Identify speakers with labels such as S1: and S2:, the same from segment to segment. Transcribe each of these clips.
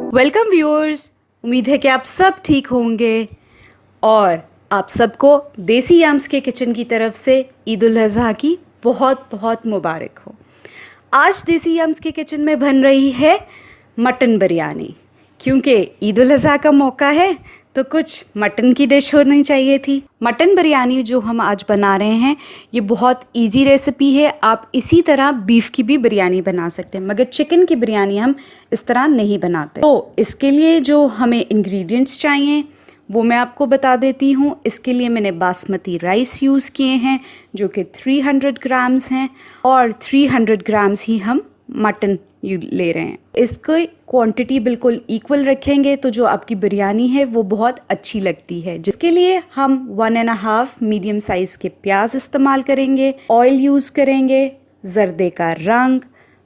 S1: Welcome viewers, उम्मीद है कि आप सब ठीक होंगे और आप सबको देसी याम्स के किचन की तरफ से ईद उल अज़हा की बहुत बहुत मुबारक हो। आज देसी याम्स के किचन में बन रही है मटन बिरयानी। क्योंकि ईद उल अज़हा का मौका है तो कुछ मटन की डिश होनी चाहिए थी। मटन बिरयानी जो हम आज बना रहे हैं ये बहुत इजी रेसिपी है। आप इसी तरह बीफ की भी बिरयानी बना सकते हैं, मगर चिकन की बिरयानी हम इस तरह नहीं बनाते। तो इसके लिए जो हमें इंग्रेडिएंट्स चाहिए वो मैं आपको बता देती हूँ। इसके लिए मैंने बासमती राइस यूज़ किए हैं जो कि 300 ग्राम्स हैं और 300 ग्राम्स ही हम मटन ले रहे हैं। इसकी क्वांटिटी बिल्कुल इक्वल रखेंगे तो जो आपकी बिरयानी है वो बहुत अच्छी लगती है। जिसके लिए हम 1.5 मीडियम साइज़ के प्याज इस्तेमाल करेंगे, ऑयल यूज़ करेंगे, जर्दे का रंग,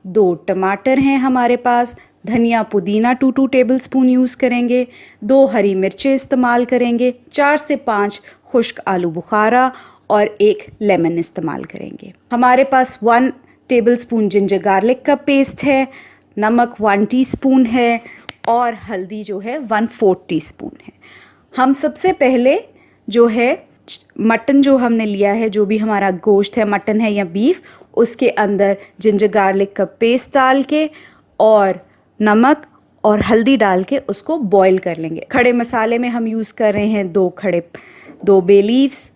S1: 2 टमाटर हैं हमारे पास, धनिया पुदीना 2 टेबल स्पून यूज़ करेंगे, 2 हरी मिर्चें इस्तेमाल करेंगे, 4 से 5 खुश्क आलू बुखारा और 1 लेमन इस्तेमाल करेंगे। हमारे पास 1 टेबल स्पून जिंजर गार्लिक का पेस्ट है, नमक 1 टीस्पून है और हल्दी जो है 1/4 टीस्पून है। हम सबसे पहले जो है मटन जो हमने लिया है, जो भी हमारा गोश्त है, मटन है या बीफ, उसके अंदर जिंजर गार्लिक का पेस्ट डाल के और नमक और हल्दी डाल के उसको बॉईल कर लेंगे। खड़े मसाले में हम यूज़ कर रहे हैं 2 बे लीव्स,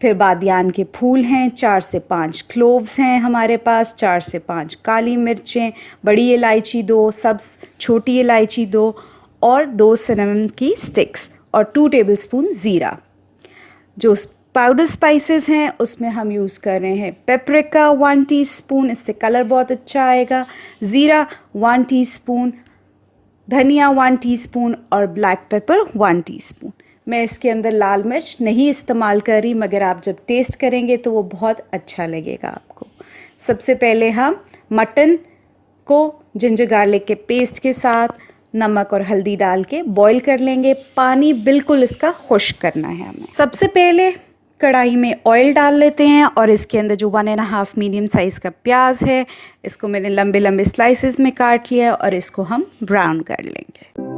S1: फिर बादियान के फूल हैं, 4 से 5 क्लोव्स हैं हमारे पास, 4 से 5 काली मिर्चें, बड़ी इलायची 2, सब्ज़ छोटी इलायची 2 और 2 सिनेमन की स्टिक्स और 2 टेबलस्पून ज़ीरा। जो पाउडर स्पाइसेस हैं उसमें हम यूज़ कर रहे हैं पेपरिका 1 टीस्पून, इससे कलर बहुत अच्छा आएगा, ज़ीरा 1 टीस्पून, धनिया 1 टीस्पून और ब्लैक पेपर 1 टीस्पून। मैं इसके अंदर लाल मिर्च नहीं इस्तेमाल कर रही, मगर आप जब टेस्ट करेंगे तो वो बहुत अच्छा लगेगा आपको। सबसे पहले हम मटन को जिंजर गार्लिक के पेस्ट के साथ नमक और हल्दी डाल के बॉईल कर लेंगे। पानी बिल्कुल इसका खुश्क करना है हमें। सबसे पहले कढ़ाई में ऑयल डाल लेते हैं और इसके अंदर जो 1.5 मीडियम साइज़ का प्याज है इसको मैंने लंबे लंबे स्लाइसेस में काट लिया और इसको हम ब्राउन कर लेंगे।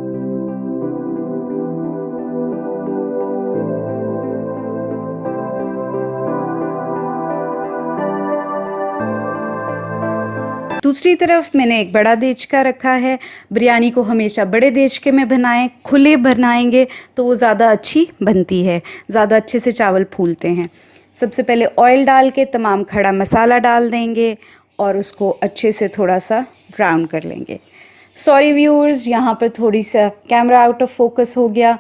S1: दूसरी तरफ मैंने एक बड़ा देचका रखा है। बिरयानी को हमेशा बड़े देचके में बनाएं, खुले बनाएंगे तो वो ज़्यादा अच्छी बनती है, ज़्यादा अच्छे से चावल फूलते हैं। सबसे पहले ऑयल डाल के तमाम खड़ा मसाला डाल देंगे और उसको अच्छे से थोड़ा सा ब्राउन कर लेंगे। सॉरी व्यूअर्स, यहाँ पर थोड़ी सा कैमरा आउट ऑफ फोकस हो गया,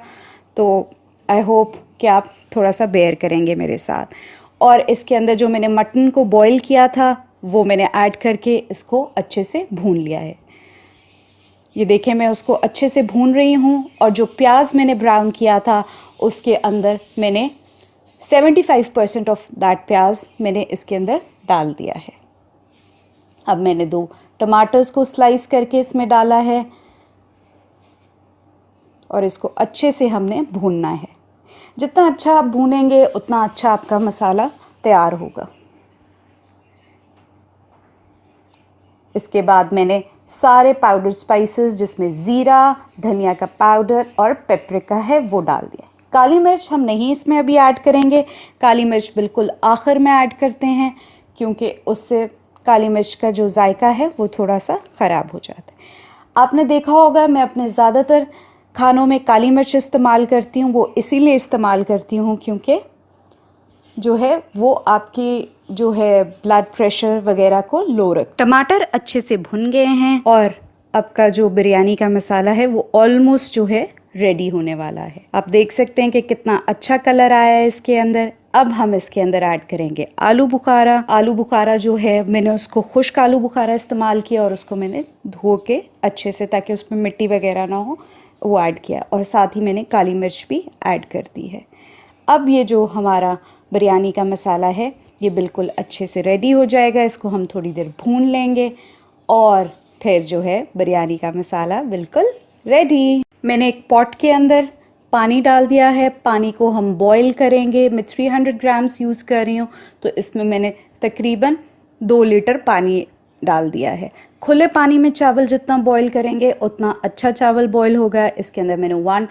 S1: तो आई होप कि आप थोड़ा सा बेयर करेंगे मेरे साथ। और इसके अंदर जो मैंने मटन को बॉईल किया था वो मैंने ऐड करके इसको अच्छे से भून लिया है। ये देखें, मैं उसको अच्छे से भून रही हूँ और जो प्याज मैंने ब्राउन किया था उसके अंदर मैंने 75% ऑफ दैट प्याज मैंने इसके अंदर डाल दिया है। अब मैंने 2 टमाटर्स को स्लाइस करके इसमें डाला है और इसको अच्छे से हमने भूनना है। जितना अच्छा आप भूनेंगे उतना अच्छा आपका मसाला तैयार होगा। इसके बाद मैंने सारे पाउडर स्पाइसेस जिसमें ज़ीरा, धनिया का पाउडर और पेपरिका है वो डाल दिया। काली मिर्च हम नहीं इसमें अभी ऐड करेंगे, काली मिर्च बिल्कुल आखिर में ऐड करते हैं क्योंकि उससे काली मिर्च का जो जायका है वो थोड़ा सा ख़राब हो जाता है। आपने देखा होगा मैं अपने ज़्यादातर खानों में काली मिर्च इस्तेमाल करती हूँ। वो इसीलिए इस्तेमाल करती हूँ क्योंकि जो है वो आपकी जो है ब्लड प्रेशर वगैरह को लो रख। टमाटर अच्छे से भुन गए हैं और अब का जो बिरयानी का मसाला है वो ऑलमोस्ट जो है रेडी होने वाला है। आप देख सकते हैं कि कितना अच्छा कलर आया है इसके अंदर। अब हम इसके अंदर ऐड करेंगे आलू बुखारा। आलू बुखारा जो है मैंने उसको खुश्क आलू बुखारा इस्तेमाल किया और उसको मैंने धो के अच्छे से, ताकि उसमें मिट्टी वगैरह ना हो, वो ऐड किया और साथ ही मैंने काली मिर्च भी ऐड कर दी है। अब ये जो हमारा बिरयानी का मसाला है ये बिल्कुल अच्छे से रेडी हो जाएगा। इसको हम थोड़ी देर भून लेंगे और फिर जो है बिरयानी का मसाला बिल्कुल रेडी। मैंने एक पॉट के अंदर पानी डाल दिया है। पानी को हम बॉईल करेंगे। मैं 300 ग्राम्स यूज़ कर रही हूँ तो इसमें मैंने तकरीबन 2 लीटर पानी डाल दिया है। खुले पानी में चावल जितना बॉईल करेंगे उतना अच्छा चावल बॉईल होगा। इसके अंदर मैंने 1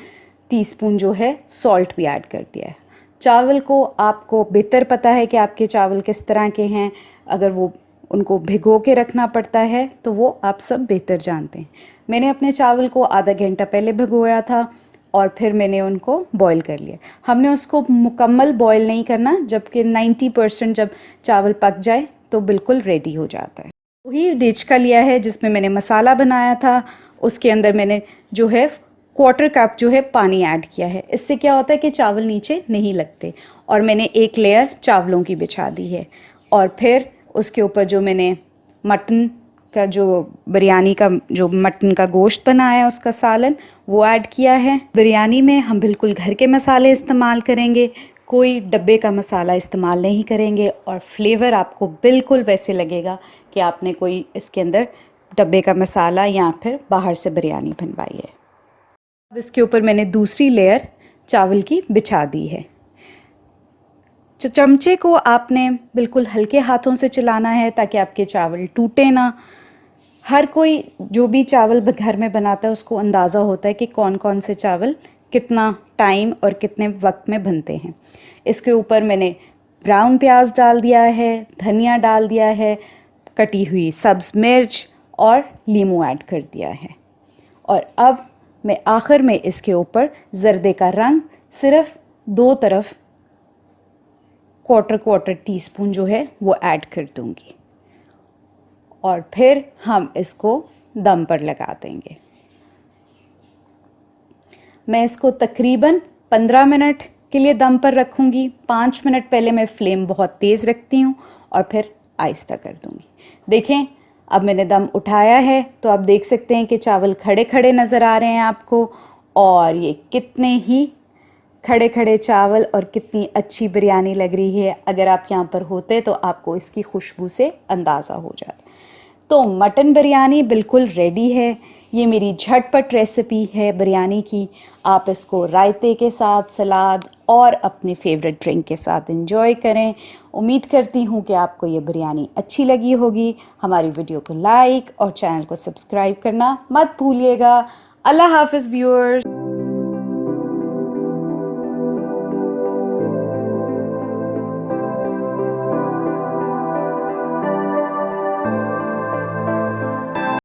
S1: टीस्पून जो है सॉल्ट भी ऐड कर दिया है। चावल को आपको बेहतर पता है कि आपके चावल किस तरह के हैं, अगर वो उनको भिगो के रखना पड़ता है तो वो आप सब बेहतर जानते हैं। मैंने अपने चावल को आधा घंटा पहले भिगोया था और फिर मैंने उनको बॉईल कर लिया। हमने उसको मुकम्मल बॉईल नहीं करना, जबकि 90% जब चावल पक जाए तो बिल्कुल रेडी हो जाता है। वही देचका लिया है जिसमें मैंने मसाला बनाया था, उसके अंदर मैंने जो है 1/4 कप जो है पानी ऐड किया है। इससे क्या होता है कि चावल नीचे नहीं लगते। और मैंने एक लेयर चावलों की बिछा दी है और फिर उसके ऊपर जो मैंने मटन का जो बिरयानी का जो मटन का गोश्त बनाया है उसका सालन वो ऐड किया है। बिरयानी में हम बिल्कुल घर के मसाले इस्तेमाल करेंगे, कोई डब्बे का मसाला इस्तेमाल नहीं करेंगे और फ्लेवर आपको बिल्कुल वैसे लगेगा कि आपने कोई इसके अंदर डब्बे का मसाला या फिर बाहर से बिरयानी बनवाई है। अब इसके ऊपर मैंने दूसरी लेयर चावल की बिछा दी है। चमचे को आपने बिल्कुल हल्के हाथों से चलाना है ताकि आपके चावल टूटे ना। हर कोई जो भी चावल घर में बनाता है उसको अंदाज़ा होता है कि कौन कौन से चावल कितना टाइम और कितने वक्त में बनते हैं। इसके ऊपर मैंने ब्राउन प्याज डाल दिया है, धनिया डाल दिया है, कटी हुई सब्ज़ मिर्च और लीमू ऐड कर दिया है। और अब मैं आखिर में इसके ऊपर ज़र्दे का रंग सिर्फ 2 तरफ 1/4 टीस्पून जो है वो ऐड कर दूंगी और फिर हम इसको दम पर लगा देंगे। मैं इसको तकरीबन 15 मिनट के लिए दम पर रखूंगी। 5 मिनट पहले मैं फ्लेम बहुत तेज़ रखती हूँ और फिर आहिस्ता कर दूंगी। देखें, अब मैंने दम उठाया है तो आप देख सकते हैं कि चावल खड़े खड़े नज़र आ रहे हैं आपको, और ये कितने ही खड़े खड़े चावल और कितनी अच्छी बिरयानी लग रही है। अगर आप यहाँ पर होते तो आपको इसकी खुशबू से अंदाज़ा हो जाता। तो मटन बिरयानी बिल्कुल रेडी है। ये मेरी झटपट रेसिपी है बिरयानी की। आप इसको रायते के साथ, सलाद और अपने फेवरेट ड्रिंक के साथ एंजॉय करें। उम्मीद करती हूँ कि आपको ये बिरयानी अच्छी लगी होगी। हमारी वीडियो को लाइक और चैनल को सब्सक्राइब करना मत भूलिएगा। अल्लाह हाफ़िज़ व्यूअर्स।